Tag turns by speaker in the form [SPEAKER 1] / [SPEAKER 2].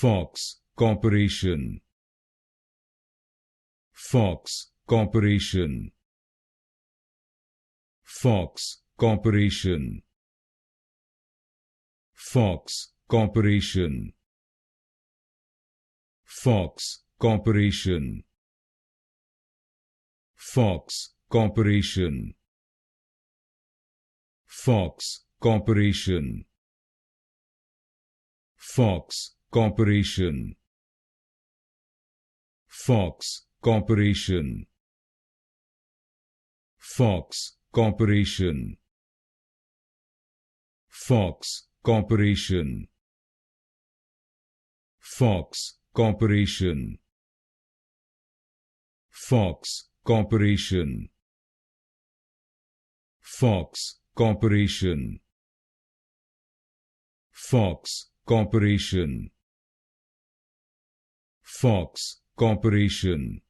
[SPEAKER 1] Fox Corporation, Fox Corporation, Fox Corporation, Fox Corporation, Fox Corporation, Fox Corporation, Fox Corporation, Fox Corporation, Fox Corporation, Fox Corporation, Fox Corporation, Fox Corporation, Fox Corporation, Fox Corporation, Fox Corporation, Fox Corporation,